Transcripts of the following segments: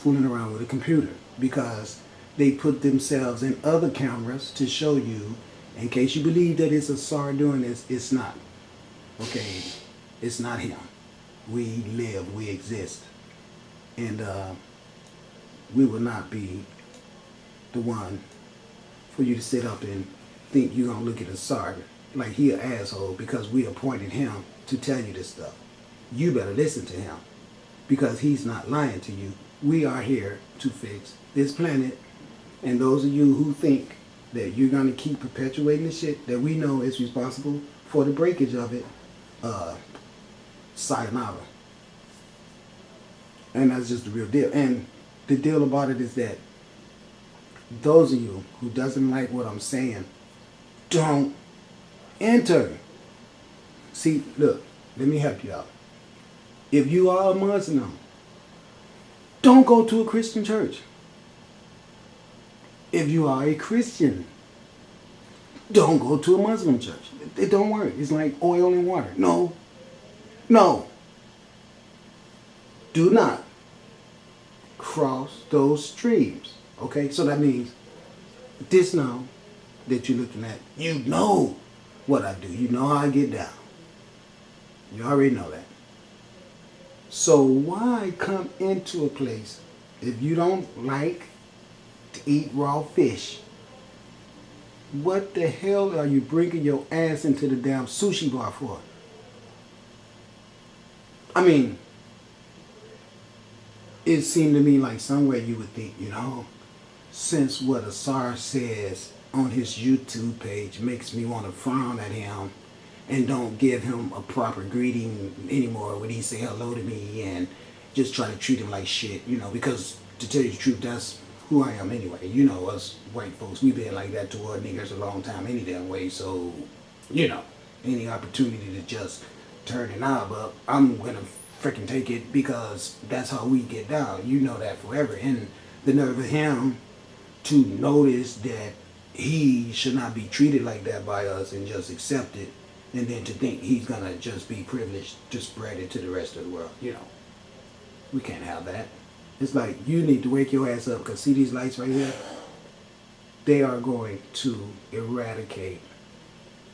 fooling around with a computer because they put themselves in other cameras to show you, in case you believe that it's a SAR doing this, it's not. Okay, it's not him. We live, we exist. And we will not be the one for you to sit up and think you're going to look at a SAR like he an asshole because we appointed him to tell you this stuff. You better listen to him because he's not lying to you. We are here to fix this planet. And those of you who think that you're going to keep perpetuating the shit that we know is responsible for the breakage of it, sayonara. And that's just the real deal. And the deal about it is that those of you who doesn't like what I'm saying, don't enter. See, look, let me help you out. If you are a Muslim, don't go to a Christian church. If you are a Christian, don't go to a Muslim church. It don't work. It's like oil and water. No. No. Do not cross those streams. Okay? So that means this now that you're looking at, you know what I do. You know how I get down. You already know that. So why come into a place if you don't like to eat raw fish? What the hell are you bringing your ass into the damn sushi bar for? I mean, it seemed to me like somewhere you would think, you know, since what Asar says on his YouTube page makes me want to frown at him and don't give him a proper greeting anymore when he say hello to me and just try to treat him like shit, you know, because to tell you the truth, that's who I am anyway. You know, us white folks, we've been like that toward niggers a long time any damn way. So, you know, any opportunity to just turn the knob up, I'm going to freaking take it because that's how we get down. You know that forever. And the nerve of him to notice that he should not be treated like that by us and just accept it, and then to think he's going to just be privileged to spread it to the rest of the world. You know, we can't have that. It's like, you need to wake your ass up because see these lights right here? They are going to eradicate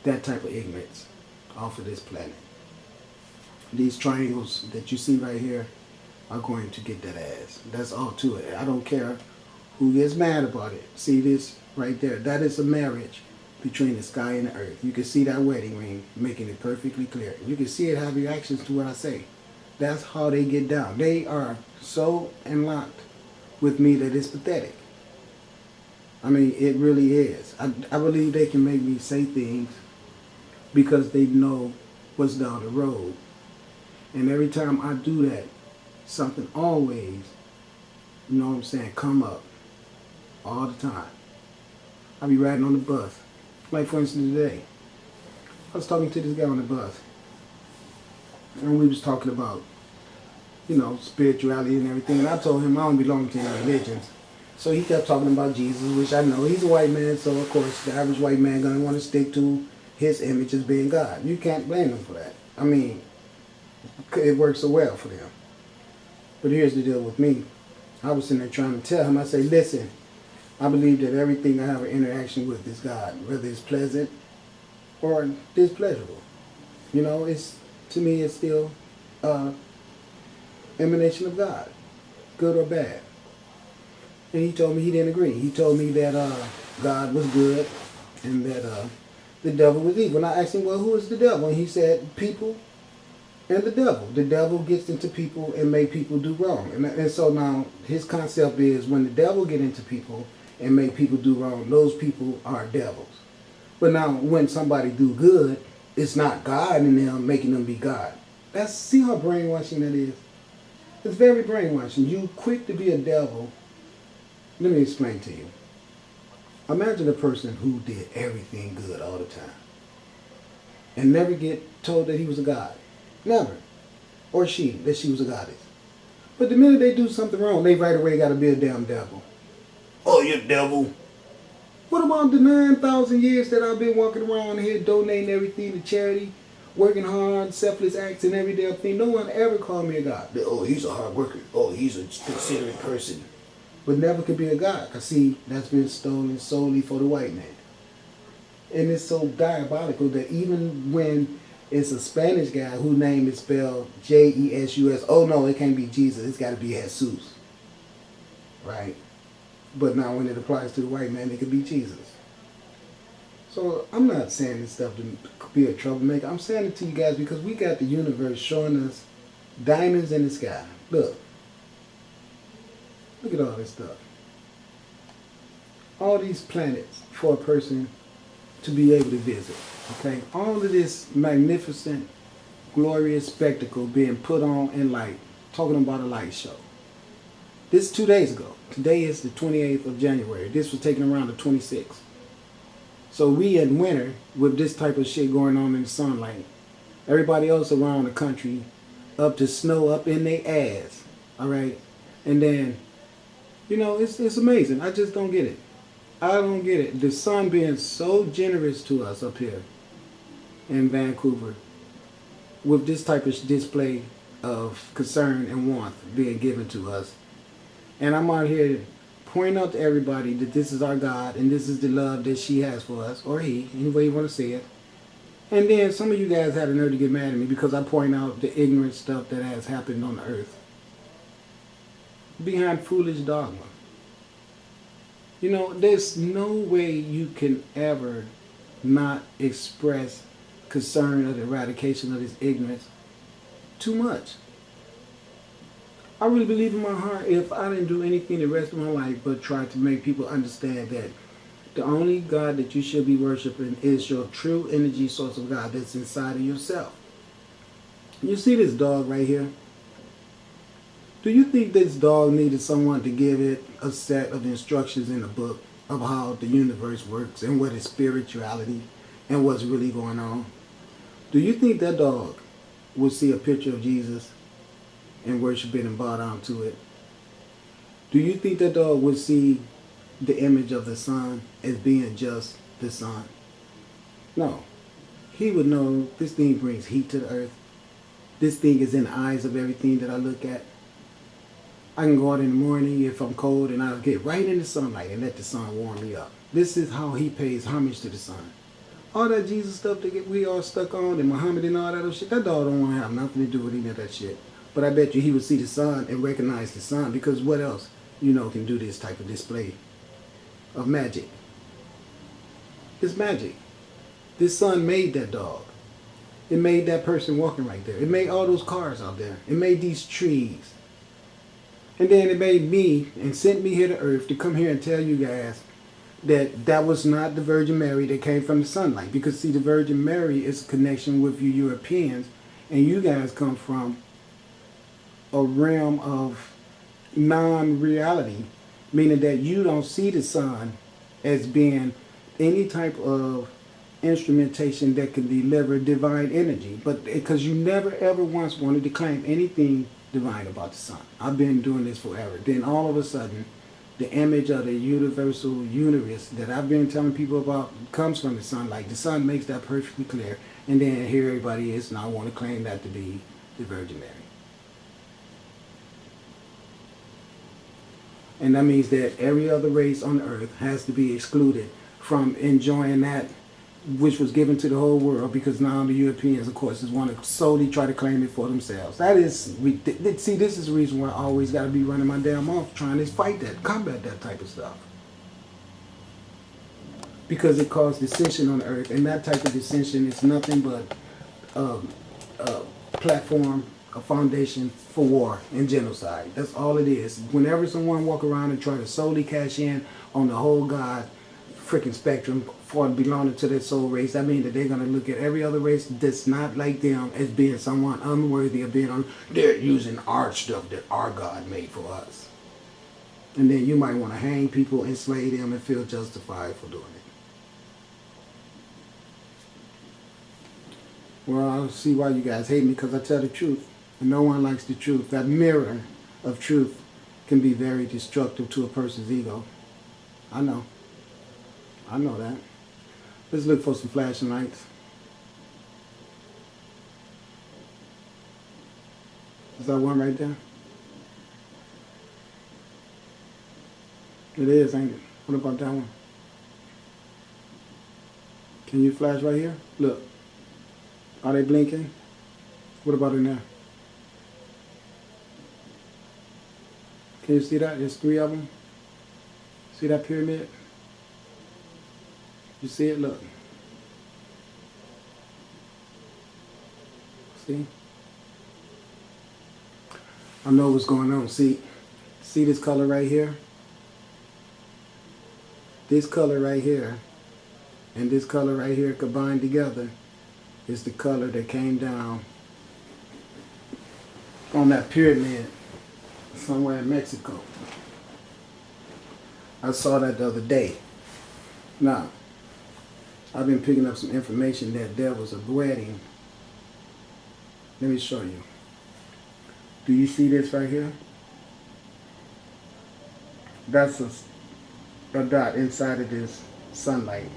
that type of ignorance off of this planet. These triangles that you see right here are going to get that ass. That's all to it. I don't care who gets mad about it. See this right there? That is a marriage between the sky and the earth. You can see that wedding ring making it perfectly clear. You can see it have reactions to what I say. That's how they get down. They are so locked with me that it's pathetic. I mean, it really is. I believe they can make me say things because they know what's down the road. And every time I do that, something always, you know what I'm saying, come up all the time. I be riding on the bus. Like for instance today, I was talking to this guy on the bus. And we was talking about, you know, spirituality and everything. And I told him I don't belong to any religions. So he kept talking about Jesus, which I know he's a white man. So of course the average white man gonna want to stick to his image as being God. You can't blame him for that. I mean, it works so well for them. But here's the deal with me. I was sitting there trying to tell him, I say, listen, I believe that everything I have an interaction with is God, whether it's pleasant or displeasurable. You know, it's, to me, it's still emanation of God, good or bad. And he told me he didn't agree. He told me that God was good and that the devil was evil. And I asked him, well, who is the devil? And he said, people and the devil. The devil gets into people and make people do wrong. And so now his concept is when the devil get into people and make people do wrong, those people are devils. But now when somebody do good, it's not God in them making them be God. See how brainwashing that is? It's very brainwashing. You quick to be a devil. Let me explain to you. Imagine a person who did everything good all the time and never get told that he was a god. Never. Or that she was a goddess. But the minute they do something wrong, they right away got to be a damn devil. Oh, you devil. What about the 9,000 years that I've been walking around here donating everything to charity? working hard, selfless acts and every damn thing. No one ever called me a God. Oh, he's a hard worker. Oh, he's a considerate person. But never could be a God. Because see, that's been stolen solely for the white man. And it's so diabolical that even when it's a Spanish guy whose name is spelled Jesus, oh no, it can't be Jesus, it's got to be Jesus. Right? But now when it applies to the white man, it could be Jesus. So I'm not saying this stuff to be a troublemaker. I'm saying it to you guys because we got the universe showing us diamonds in the sky. Look. Look at all this stuff. All these planets for a person to be able to visit. Okay? All of this magnificent, glorious spectacle being put on in light. Talking about a light show. This is 2 days ago. Today is the 28th of January. This was taken around the 26th. So we in winter with this type of shit going on in the sunlight. Everybody else around the country up to snow up in their ass. Alright? And then, you know, it's amazing. I just don't get it. I don't get it. The sun being so generous to us up here in Vancouver with this type of display of concern and warmth being given to us. And I'm out here pointing out to everybody that this is our God and this is the love that she has for us, or he, any way you want to say it. And then some of you guys had a nerve to get mad at me because I point out the ignorant stuff that has happened on the earth behind foolish dogma. You know, there's no way you can ever not express concern of the eradication of this ignorance too much. I really believe in my heart, if I didn't do anything the rest of my life but try to make people understand that the only God that you should be worshiping is your true energy source of God that's inside of yourself. You see this dog right here? Do you think this dog needed someone to give it a set of instructions in a book of how the universe works and what is spirituality and what's really going on? Do you think that dog would see a picture of Jesus and worship it and bow down to it? Do you think that dog would see the image of the sun as being just the sun? No. He would know this thing brings heat to the earth. This thing is in the eyes of everything that I look at. I can go out in the morning if I'm cold and I'll get right in the sunlight and let the sun warm me up. This is how he pays homage to the sun. All that Jesus stuff that we all stuck on and Muhammad and all that other shit, that dog don't want to have nothing to do with any of that shit. But I bet you he would see the sun and recognize the sun, because what else, you know, can do this type of display of magic? It's magic. This sun made that dog. It made that person walking right there. It made all those cars out there. It made these trees. And then it made me and sent me here to earth to come here and tell you guys that that was not the Virgin Mary that came from the sunlight. Because see, the Virgin Mary is a connection with you Europeans, and you guys come from a realm of non-reality, meaning that you don't see the sun as being any type of instrumentation that can deliver divine energy. But because you never ever once wanted to claim anything divine about the sun. I've been doing this forever. Then all of a sudden, the image of the universal universe that I've been telling people about comes from the sun. Like the sun makes that perfectly clear. And then here everybody is now want to claim that to be the Virgin Mary. And that means that every other race on earth has to be excluded from enjoying that which was given to the whole world, because now the Europeans, of course, want to solely try to claim it for themselves. That is, see, this is the reason why I always got to be running my damn mouth trying to fight that, combat that type of stuff. Because it caused dissension on the earth, and that type of dissension is nothing but a platform, a foundation for war and genocide. That's all it is. Whenever someone walk around and try to solely cash in on the whole God freaking spectrum for belonging to their soul race, that means that they're going to look at every other race that's not like them as being someone unworthy of being on. They're using our stuff that our God made for us. And then you might want to hang people, enslave them, and feel justified for doing it. Well, I see why you guys hate me, because I tell the truth. And no one likes the truth. That mirror of truth can be very destructive to a person's ego. I know. I know that. Let's look for some flashing lights. Is that one right there? It is, ain't it? What about that one? Can you flash right here? Look. Are they blinking? What about in there? Can you see that? There's 3 of them. See that pyramid? You see it? Look. See? I know what's going on. See this color right here? This color right here and this color right here combined together is the color that came down on that pyramid somewhere in Mexico. I saw that the other day. Now, I've been picking up some information that there was a wedding. Let me show you. Do you see this right here? That's a dot inside of this sunlight.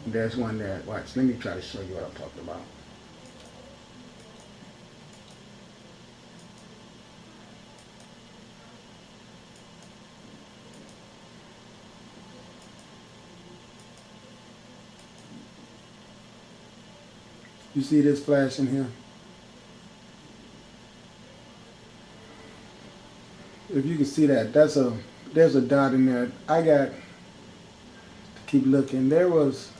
There's one there. Watch, let me try to show you what I'm talking about. You see this flash in here? If you can see that, there's a dot in there. I got to keep looking. There was,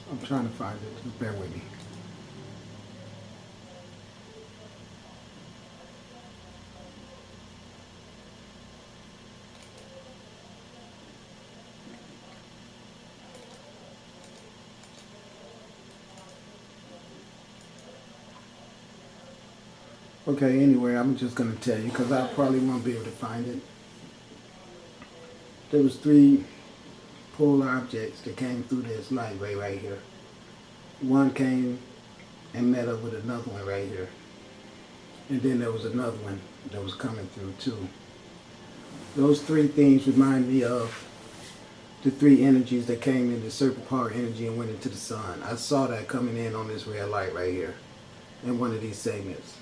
I'm trying to find it, just bear with me. Okay, anyway, I'm just going to tell you because I probably won't be able to find it. There was 3 polar objects that came through this light ray right here. One came and met up with another one right here. And then there was another one that was coming through too. Those 3 things remind me of the 3 energies that came into Serpent Power energy and went into the sun. I saw that coming in on this red light right here in one of these segments.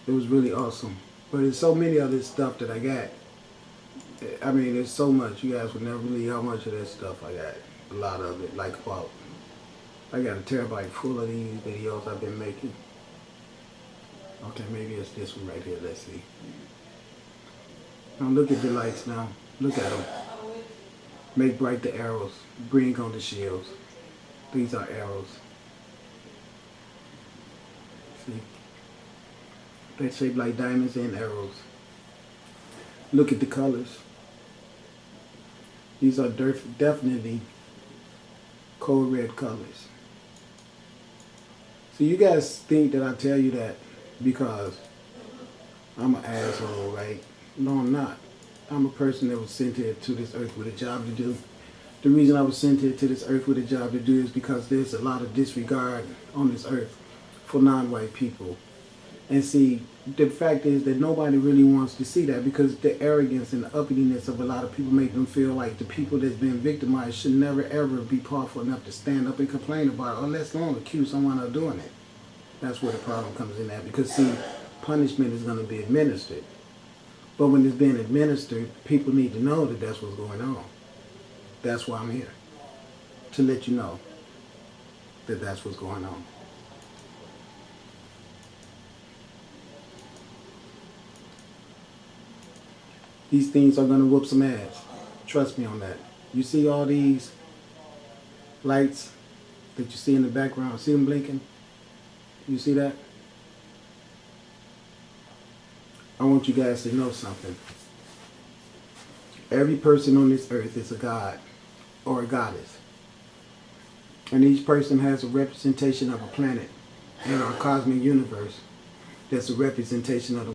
It was really awesome. But there's so many of this stuff that I got. I mean, there's so much. You guys would never believe how much of this stuff I got. A lot of it. Like about, I got a terabyte full of these videos I've been making. Okay, maybe it's this one right here. Let's see. Now look at the lights now. Look at them. Make bright the arrows. Bring on the shields. These are arrows. See? They're shaped like diamonds and arrows. Look at the colors. These are definitely cold red colors. So you guys think that I tell you that because I'm an asshole, right? No, I'm not. I'm a person that was sent here to this earth with a job to do. The reason I was sent here to this earth with a job to do is because there's a lot of disregard on this earth for non-white people. And see, the fact is that nobody really wants to see that because the arrogance and the uppityness of a lot of people make them feel like the people that's been victimized should never ever be powerful enough to stand up and complain about it, unless long accuse someone of doing it. That's where the problem comes in at, because see, punishment is going to be administered. But when it's being administered, people need to know that that's what's going on. That's why I'm here, to let you know that that's what's going on. These things are going to whoop some ass. Trust me on that. You see all these lights that you see in the background? See them blinking? You see that? I want you guys to know something. Every person on this earth is a god or a goddess. And each person has a representation of a planet in our cosmic universe that's a representation of the